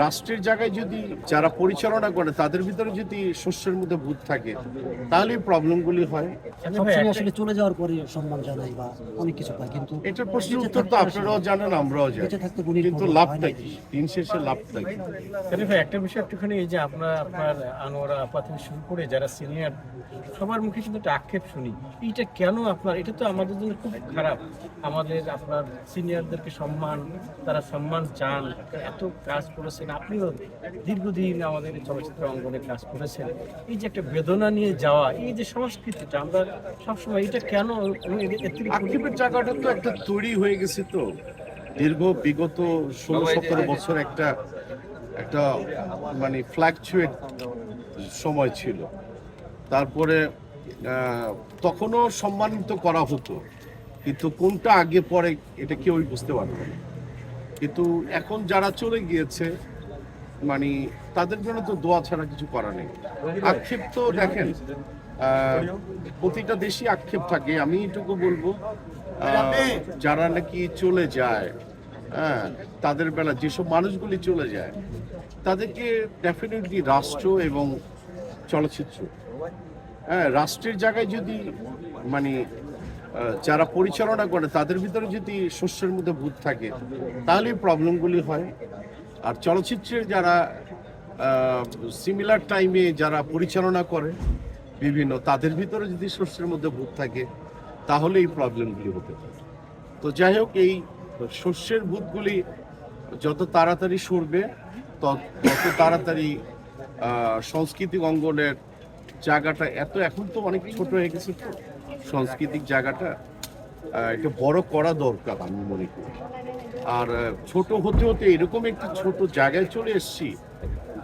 রাষ্ট্রের জায়গায় যদি যারা পরিচালনা করে তাদের ভিতরে যদি শস্যের মধ্যে ভূত থাকে তাহলে প্রবলেমগুলি হয়। সবসময় আসলে চলে যাওয়ার পরে সম্মান জানাই বা অনেক কিছু পাই, কিন্তু এটার প্রশ্নের উত্তর তো আপনারাও জানেন, আমরাও জানি, বেঁচে থাকতে গুণী কিন্তু খবর লাভটা হয় না। কি? দিন শেষে লাভটা কি? ভাই একটা বিষয় একটুখানি, এই যে আপনার আনোয়ারা আপা থেকে শুরু করে যারা সিনিয়র সবার মুখে কিন্তু একটা আক্ষেপ শুনি, এইটা কেন আপনার, এটা তো আমাদের জন্য খুব খারাপ। আমাদের আপনার সিনিয়রদেরকে সম্মান, তারা সম্মান চান, এত কাজ করেছেন, আপনিও দীর্ঘদিন আমাদের এই চলচ্চিত্র অঙ্গনে কাজ করেছেন, এই যে একটা বেদনা নিয়ে যাওয়া, এই যে সংস্কৃতিটা আমরা সবসময়, এটা কেন? আক্ষেপের জায়গাটা তো একটা তৈরি হয়ে গেছে, তো বিগত 16-17 বছর একটা একটা মানে ফ্ল্যাকচুয়েট সময় ছিল। তারপরে তখনও সম্মানিত করা হতো, কিন্তু কোনটা আগে পরে এটা কেউই বুঝতে পারতো না। কিন্তু এখন যারা চলে গিয়েছে মানে তাদের জন্য তো দোয়া ছাড়া কিছু করা নেই। আক্ষেপ তো দেখেন, প্রতিটা দেশই আক্ষেপ থাকে। আমি এটুকু বলবো, যারা নাকি চলে যায়, হ্যাঁ, তাদের বেলা যেসব মানুষগুলি চলে যায় তাদেরকে ডেফিনেটলি রাষ্ট্র এবং চলচ্চিত্র, হ্যাঁ, রাষ্ট্রের জায়গায় যদি মানে যারা পরিচালনা করে তাদের ভিতরে যদি শস্যের মধ্যে ভূত থাকে তাহলে প্রবলেমগুলি হয়। আর চলচ্চিত্রের যারা সিমিলার টাইমে যারা পরিচালনা করে বিভিন্ন, তাদের ভিতরে যদি শস্যের মধ্যে ভূত থাকে তাহলে এই প্রবলেমগুলি হতে পারে। তো যাই হোক, এই শস্যের ভূতগুলি যত তাড়াতাড়ি সরবে তত তাড়াতাড়ি সাংস্কৃতিক অঙ্গনের জায়গাটা এখন তো অনেক ছোট হয়ে গেছে, তো সাংস্কৃতিক জায়গাটা এটা বড় করা দরকার আমি মনে করি। আর ছোট হতে হতে এরকম একটি ছোট জায়গায় চলে এসেছি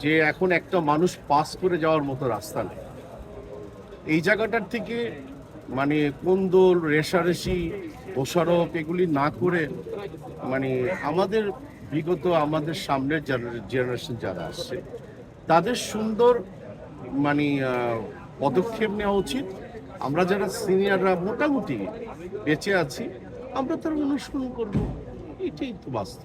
যে এখন একটা মানুষ পাস করে যাওয়ার মতো রাস্তা নেই। এই জায়গাটার থেকে মানে কোন্দল, রেশারেশি, দোষারোপ এগুলি না করে মানে আমাদের সামনের জেনারেশন যারা আসছে তাদের সুন্দর মানে পদক্ষেপ নেওয়া উচিত। আমরা যারা সিনিয়ররা মোটামুটি বেঁচে আছি আমরা তার অনুসরণ করবো, এটাই তো বাস্তব।